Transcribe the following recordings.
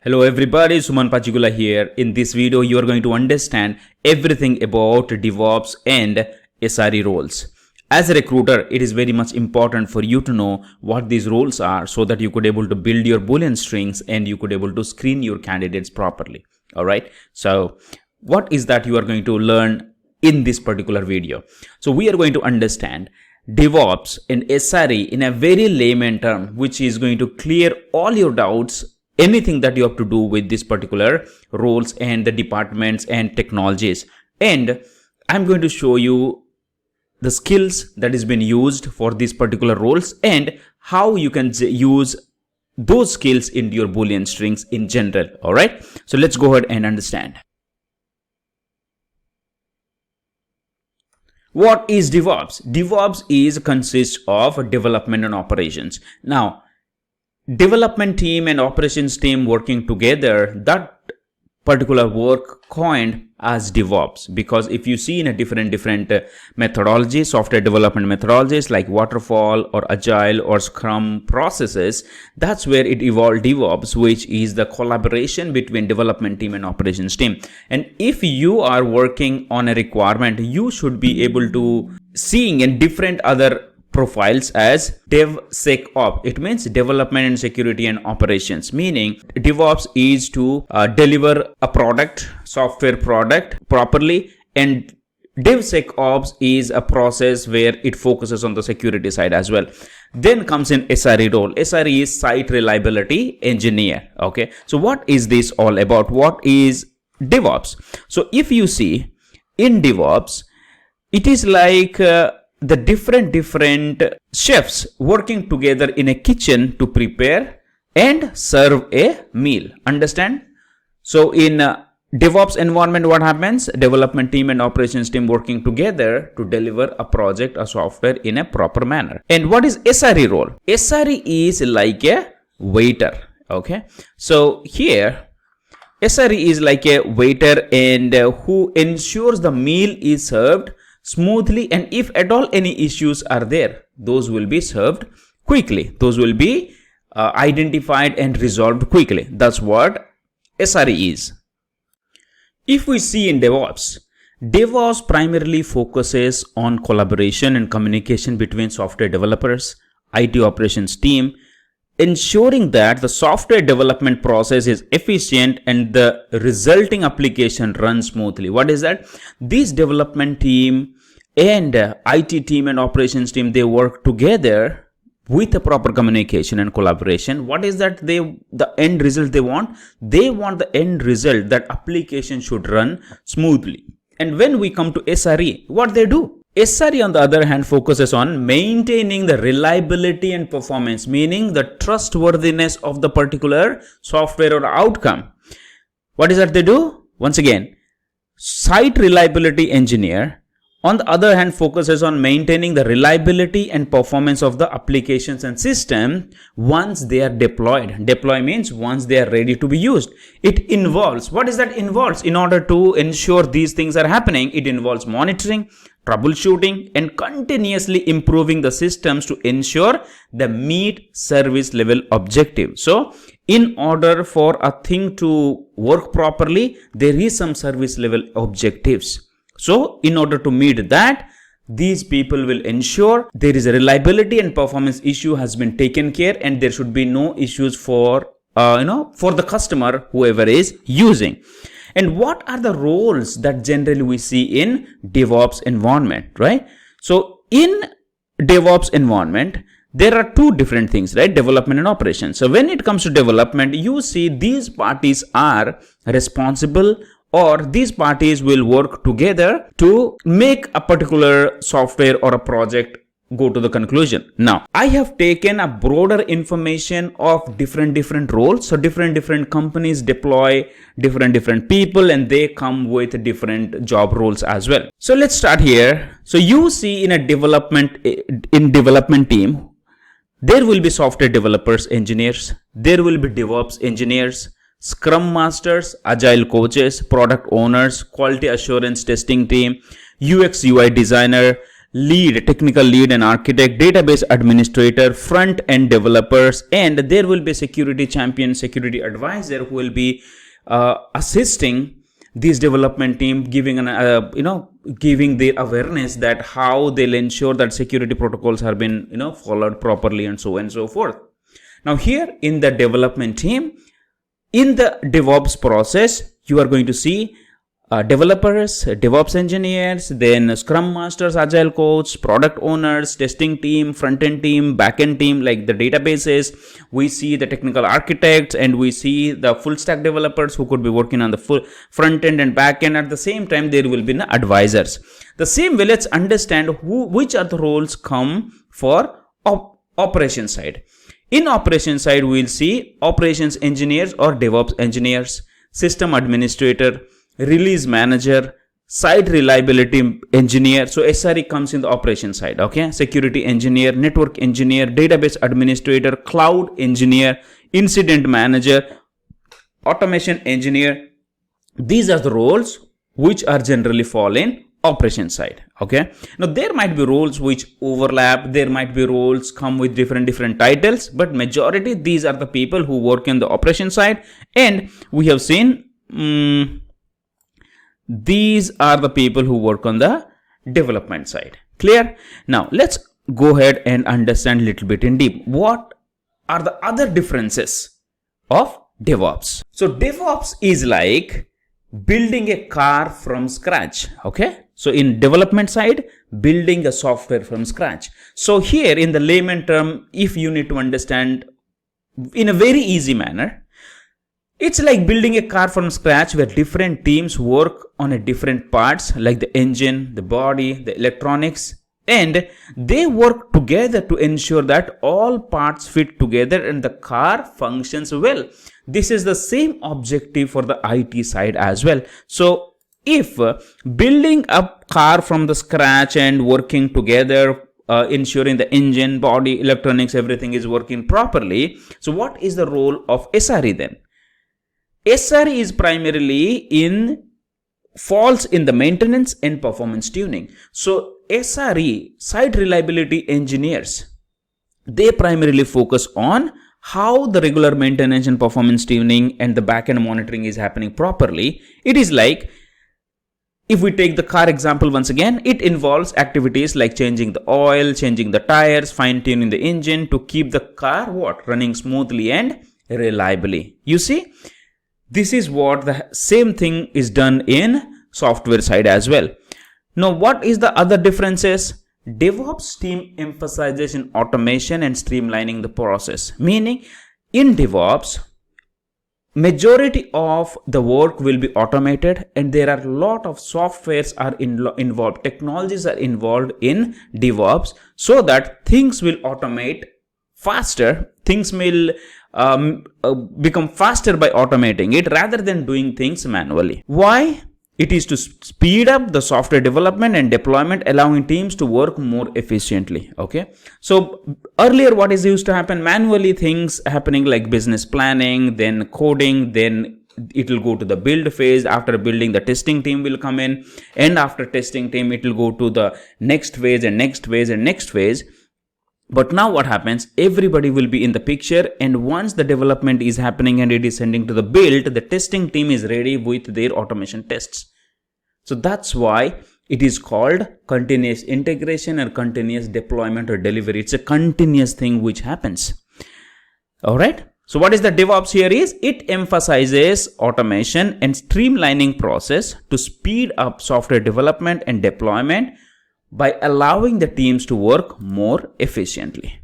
Hello everybody, Suman Pachigulla here. In this video, you are going to understand everything about DevOps and SRE roles. As a recruiter, it is very much important for you to know what these roles are so that you could able to build your Boolean strings and you could able to screen your candidates properly. All right. So what is that you are going to learn in this particular video? So we are going to understand DevOps and SRE in a very layman term, which is going to clear all your doubts, anything that you have to do with this particular roles and the departments and technologies. And I'm going to show you the skills that is been used for these particular roles and how you can use those skills into your Boolean strings in general. All right. So let's go ahead and understand. What is DevOps? DevOps consists of development and operations. Now, development team and operations team working together, that particular work coined as DevOps, because if you see in a different methodologies, software development methodologies like waterfall or agile or scrum processes, that's where it evolved DevOps, which is the collaboration between development team and operations team. And if you are working on a requirement, you should be able to seeing in different other profiles as DevSecOps. It means development and security and operations, meaning DevOps is to deliver a product, software product properly, and DevSecOps is a process where it focuses on the security side as well. Then comes in SRE role. SRE is site reliability engineer. Okay, so what is this all about? What is DevOps? So if you see in DevOps, it is like the different chefs working together in a kitchen to prepare and serve a meal. Understand? So in DevOps environment, what happens? Development team and operations team working together to deliver a project or software in a proper manner. And what is SRE role? SRE is like a waiter. Okay. So here SRE is like a waiter and who ensures the meal is served smoothly, and if at all any issues are there, those will be served quickly. Those will be identified and resolved quickly. That's what SRE is. If we see in DevOps, DevOps primarily focuses on collaboration and communication between software developers, IT operations team, ensuring that the software development process is efficient and the resulting application runs smoothly. What is that? This development team and IT team and operations team, they work together with a proper communication and collaboration. What is that the end result they want? They want the end result that application should run smoothly. And when we come to SRE, what they do? SRE on the other hand focuses on maintaining the reliability and performance, meaning the trustworthiness of the particular software or outcome. What is that they do? Once again, site reliability engineer on the other hand focuses on maintaining the reliability and performance of the applications and system once they are deployed. Deploy means once they are ready to be used. It involves, what is that involves? In order to ensure these things are happening, it involves monitoring, troubleshooting, and continuously improving the systems to ensure the meet service level objective. So in order for a thing to work properly, there is some service level objectives. So in order to meet that, these people will ensure there is a reliability and performance issue has been taken care, and there should be no issues for for the customer, whoever is using. And what are the roles that generally we see in DevOps environment, right? So in DevOps environment, there are two different things, right? Development and operations. So when it comes to development, you see these parties are responsible, or these parties will work together to make a particular software or a project go to the conclusion. Now, I have taken a broader information of different roles. So different companies deploy different people and they come with different job roles as well. So let's start here. So you see in a development team, there will be software developers, engineers. There will be DevOps engineers, Scrum masters, agile coaches, product owners, quality assurance testing team, UX UI designer, lead, technical lead and architect, database administrator, front-end developers, and there will be security champion, security advisor who will be assisting this development team, giving giving the awareness that how they'll ensure that security protocols have been followed properly, and so on and so forth. Now here in the development team, in the DevOps process, you are going to see developers, DevOps engineers, then Scrum Masters, Agile Coach, product owners, testing team, front-end team, back-end team, like the databases. We see the technical architects, and we see the full-stack developers who could be working on the full front-end and back-end. At the same time, there will be advisors. The same way, let's understand which are the roles come for operation side. In operation side, we will see operations engineers or DevOps engineers, system administrator, release manager, site reliability engineer. So SRE comes in the operation side. Okay, security engineer, network engineer, database administrator, cloud engineer, incident manager, automation engineer. These are the roles which are generally fall in operation side. Okay, now there might be roles which overlap, there might be roles come with different titles, but majority these are the people who work in the operation side. And we have seen these are the people who work on the development side. Clear? Now let's go ahead and understand a little bit in deep. What are the other differences of DevOps? So DevOps is like building a car from scratch. Okay, so in development side, building a software from scratch. So here in the layman term, if you need to understand in a very easy manner, it's like building a car from scratch where different teams work on a different parts like the engine, the body, the electronics, and they work together to ensure that all parts fit together and the car functions well. This is the same objective for the IT side as well. So if building a car from the scratch and working together, ensuring the engine, body, electronics, everything is working properly. So what is the role of SRE then? SRE is primarily falls in the maintenance and performance tuning. So SRE, site reliability engineers, they primarily focus on how the regular maintenance and performance tuning and the backend monitoring is happening properly. It is like, if we take the car example once again, it involves activities like changing the oil, changing the tires, fine-tuning the engine to keep the car running smoothly and reliably. You see, this is what the same thing is done in software side as well. Now, what is the other differences? DevOps team emphasizes in automation and streamlining the process. Meaning, in DevOps, majority of the work will be automated, and there are a lot of softwares are involved, technologies are involved in DevOps, so that things will automate faster. Things will become faster by automating it rather than doing things manually. Why? It is to speed up the software development and deployment, allowing teams to work more efficiently. Okay, so earlier what is used to happen, manually things happening like business planning, then coding, then it will go to the build phase. After building, the testing team will come in, and after testing team it will go to the next phase and next phase and next phase. But now what happens, everybody will be in the picture, and once the development is happening and it is sending to the build, the testing team is ready with their automation tests. So that's why it is called continuous integration or continuous deployment or delivery. It's a continuous thing which happens. All right. So what is the DevOps here is, it emphasizes automation and streamlining process to speed up software development and deployment by allowing the teams to work more efficiently.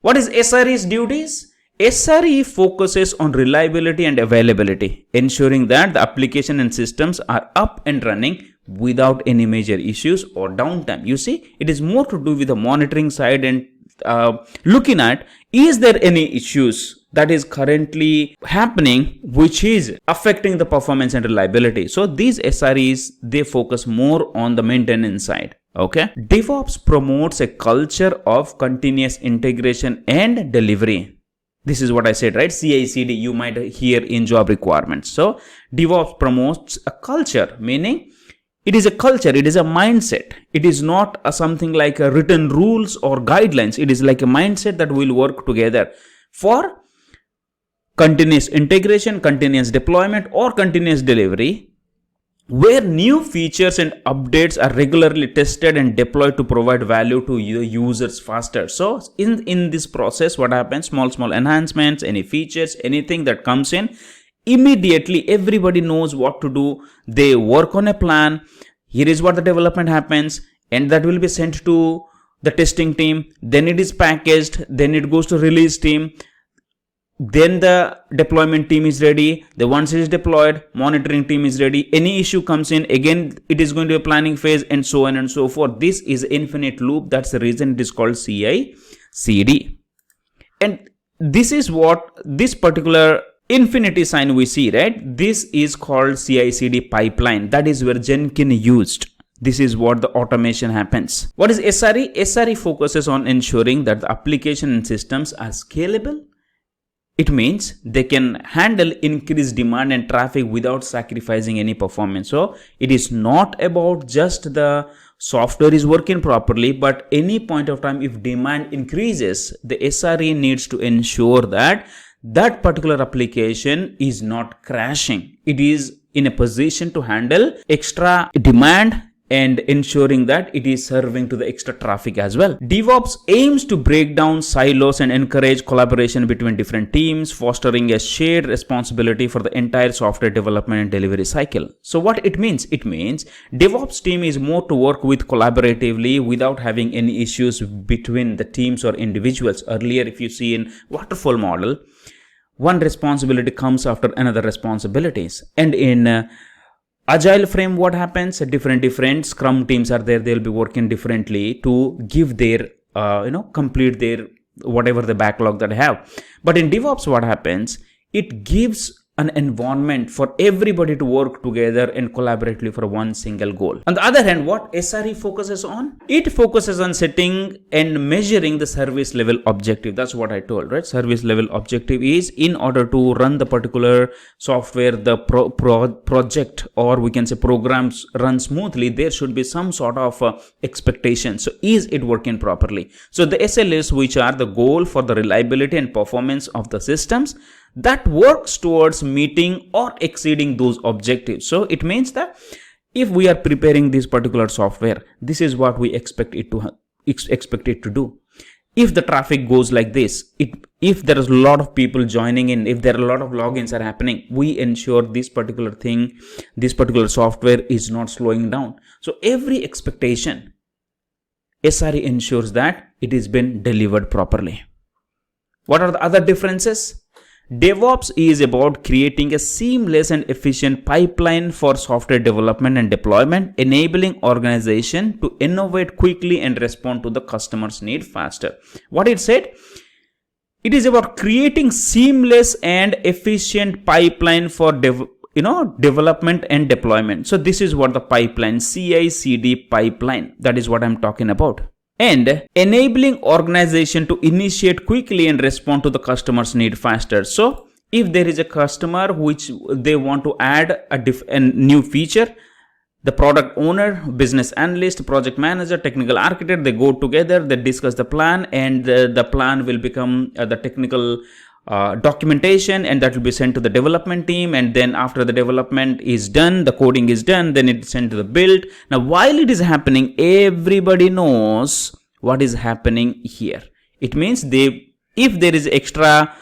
What is SRE's duties? SRE focuses on reliability and availability, ensuring that the application and systems are up and running without any major issues or downtime. You see, it is more to do with the monitoring side and looking at, is there any issues that is currently happening which is affecting the performance and reliability. So these SREs, they focus more on the maintenance side. Okay, DevOps promotes a culture of continuous integration and delivery. This is what I said, right? CI/CD you might hear in job requirements. So DevOps promotes a culture, meaning It is a culture, it is a mindset. It is not something like a written rules or guidelines. It is like a mindset that will work together for continuous integration, continuous deployment, or continuous delivery, where new features and updates are regularly tested and deployed to provide value to the users faster. So in this process, what happens? Small enhancements, any features, anything that comes in, immediately everybody knows what to do. They work on a plan. Here is what the development happens, and that will be sent to the testing team. Then it is packaged. Then it goes to release team. Then the deployment team is ready. The once it is deployed, monitoring team is ready. Any issue comes in, again it is going to a planning phase, and so on and so forth. This is infinite loop. That's the reason it is called CI/CD. And this is what this particular infinity sign we see, right? This is called CI/CD pipeline. That is where Jenkins used. This is what the automation happens. What is SRE? SRE focuses on ensuring that the application and systems are scalable. It means they can handle increased demand and traffic without sacrificing any performance. So it is not about just the software is working properly, but any point of time if demand increases, the SRE needs to ensure that that particular application is not crashing. It is in a position to handle extra demand and ensuring that it is serving to the extra traffic as well. DevOps aims to break down silos and encourage collaboration between different teams, fostering a shared responsibility for the entire software development and delivery cycle. So what it means? It means DevOps team is more to work with collaboratively without having any issues between the teams or individuals. Earlier, if you see in waterfall model, one responsibility comes after another responsibilities. And in Agile frame, what happens? Different Scrum teams are there. They'll be working differently to give their, complete their whatever the backlog that they have. But in DevOps, what happens? It gives an environment for everybody to work together and collaboratively for one single goal. On the other hand, what SRE focuses on? It focuses on setting and measuring the service level objective. That's what I told, right? Service level objective is in order to run the particular software, the project, or we can say programs run smoothly, there should be some sort of expectation. So is it working properly? So the SLAs, which are the goal for the reliability and performance of the systems, that works towards meeting or exceeding those objectives. So it means that if we are preparing this particular software, this is what we expect it to do. If the traffic goes like this, if there is a lot of people joining in, if there are a lot of logins are happening, we ensure this particular thing, this particular software is not slowing down. So every expectation, SRE ensures that it has been delivered properly. What are the other differences? DevOps is about creating a seamless and efficient pipeline for software development and deployment, enabling organization to innovate quickly and respond to the customer's need faster. What it said? It is about creating seamless and efficient pipeline for development and deployment. So this is what the pipeline, CI/CD pipeline, that is what I'm talking about. And enabling organization to initiate quickly and respond to the customer's need faster. So if there is a customer which they want to add a new feature, the product owner, business analyst, project manager, technical architect, they go together, they discuss the plan, and the plan will become the technical documentation, and that will be sent to the development team. And then after the development is done, the coding is done, then it's sent to the build. Now while it is happening, everybody knows what is happening here. It means if there is extra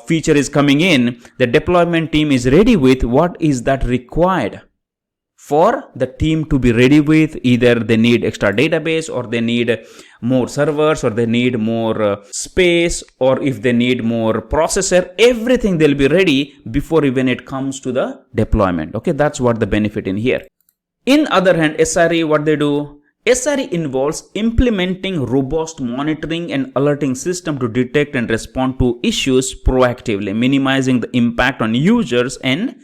feature is coming in, the deployment team is ready with what is that required for the team to be ready with. Either they need extra database, or they need more servers, or they need more space, or if they need more processor, everything they'll be ready before even it comes to the deployment. Okay, that's what the benefit in here. In other hand, SRE, what they do? SRE involves implementing robust monitoring and alerting system to detect and respond to issues proactively, minimizing the impact on users and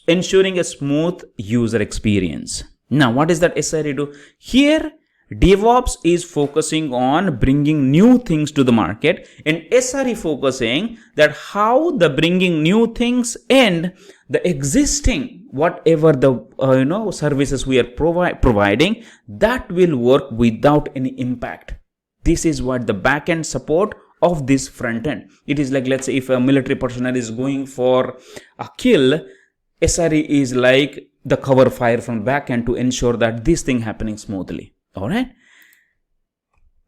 ensuring a smooth user experience. Now, what does that SRE do? Here, DevOps is focusing on bringing new things to the market, and SRE focusing that how the bringing new things and the existing whatever the services we are providing, that will work without any impact. This is what the backend support of this front end. It is like, let's say if a military personnel is going for a kill, SRE is like the cover fire from backend to ensure that this thing happening smoothly. All right.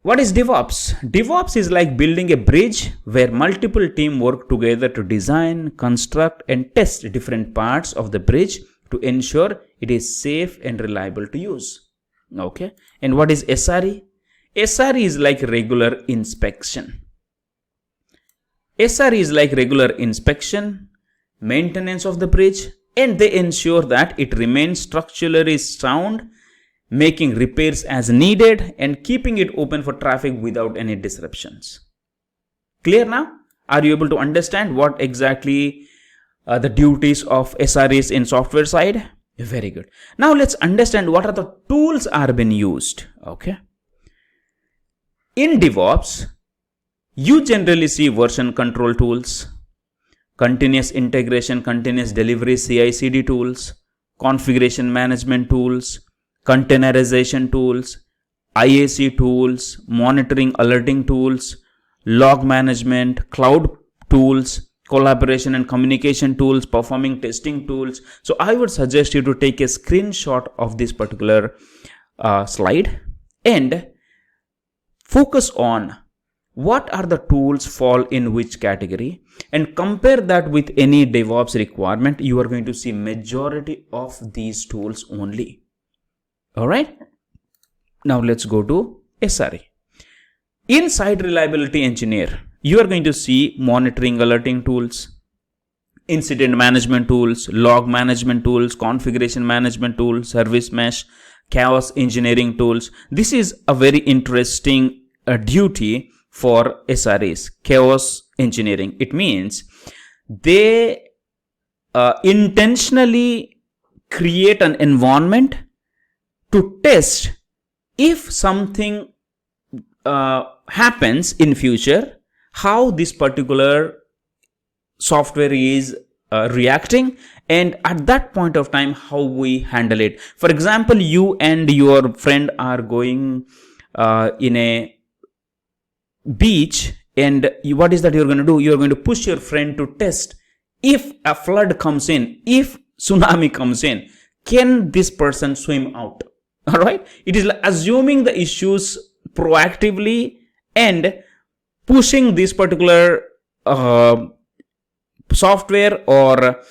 What is DevOps? DevOps is like building a bridge where multiple teams work together to design, construct, and test different parts of the bridge to ensure it is safe and reliable to use. Okay. And what is SRE? SRE is like regular inspection. SRE is like regular inspection, maintenance of the bridge, and they ensure that it remains structurally sound, making repairs as needed and keeping it open for traffic without any disruptions. Clear now? Are you able to understand what exactly the duties of SREs in software side? Very good. Now let's understand what are the tools are being used. Okay. In DevOps, you generally see version control tools, continuous integration, continuous delivery CI/CD tools, configuration management tools, containerization tools, IAC tools, monitoring alerting tools, log management, cloud tools, collaboration and communication tools, performing testing tools. So I would suggest you to take a screenshot of this particular slide and focus on what are the tools fall in which category and compare that with any DevOps requirement. You are going to see majority of these tools only. All right. Now let's go to SRE. In Site Reliability Engineer, you are going to see monitoring alerting tools, incident management tools, log management tools, configuration management tools, service mesh, chaos engineering tools. This is a very interesting duty for SREs, chaos engineering. It means they intentionally create an environment to test if something happens in future, how this particular software is reacting, and at that point of time how we handle it. For example, you and your friend are going in a beach, and what is that you're going to do? You're going to push your friend to test if a flood comes in, if tsunami comes in, can this person swim out? All right. It is like assuming the issues proactively and pushing this particular software or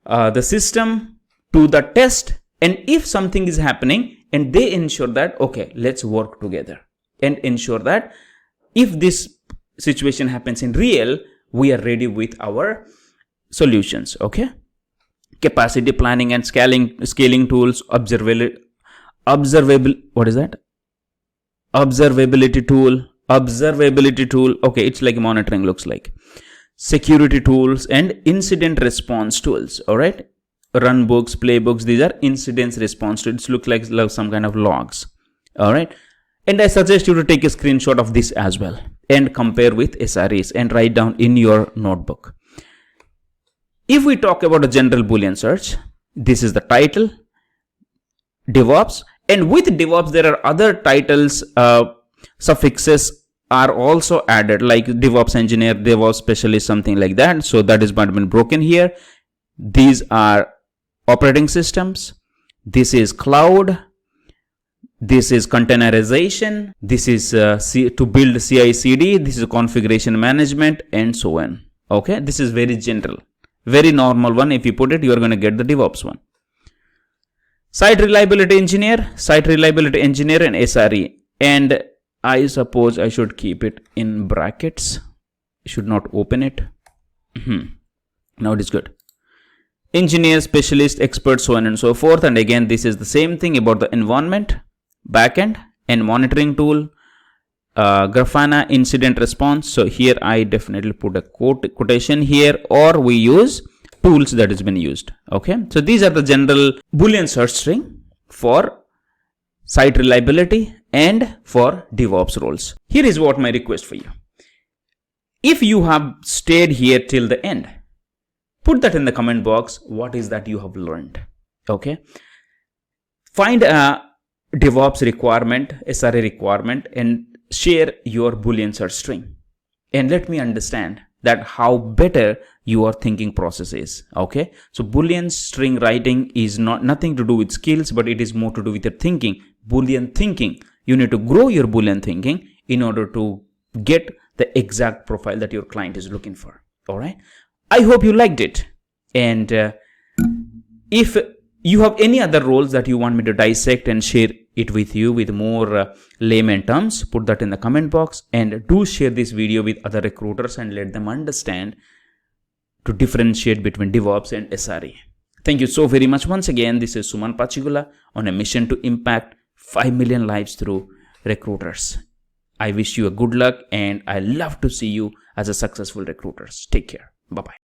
the system to the test. And if something is happening, and they ensure that, okay, let's work together and ensure that if this situation happens in real, we are ready with our solutions. Okay. Capacity planning and scaling tools, observability tool. Okay, it's like monitoring looks like. Security tools and incident response tools. All right. Run books, playbooks. These are incidents response tools. Look like some kind of logs. All right. And I suggest you to take a screenshot of this as well and compare with SREs and write down in your notebook. If we talk about a general Boolean search, this is the title, DevOps. And with DevOps, there are other titles, suffixes are also added, like DevOps engineer, DevOps specialist, something like that. So that is what has been broken here. These are operating systems. This is cloud. This is containerization. This is to build CI/CD. This is configuration management and so on. Okay. This is very general, very normal one. If you put it, you are going to get the DevOps one. Site Reliability Engineer, and SRE. And I suppose I should keep it in brackets. Should not open it. Now it is good. Engineer, specialist, expert, so on and so forth. And again, this is the same thing about the environment, backend, and monitoring tool, Grafana, incident response. So here I definitely put a quotation here, or we use tools that has been used. Okay. So these are the general Boolean search string for site reliability and for DevOps roles. Here is what my request for you. If you have stayed here till the end, put that in the comment box. What is that you have learned? Okay. Find a DevOps requirement, SRE requirement, and share your Boolean search string. And let me understand that how better your thinking process is. Okay. So Boolean string writing is nothing to do with skills, but it is more to do with your thinking. Boolean thinking. You need to grow your Boolean thinking in order to get the exact profile that your client is looking for. All right. I hope you liked it. And if you have any other roles that you want me to dissect and share it with you with more layman terms, put that in the comment box, and do share this video with other recruiters and let them understand to differentiate between DevOps and SRE. Thank you so very much. Once again, this is Suman Pachigulla on a mission to impact 5 million lives through recruiters. I wish you a good luck, and I love to see you as a successful recruiters. Take care. Bye-bye.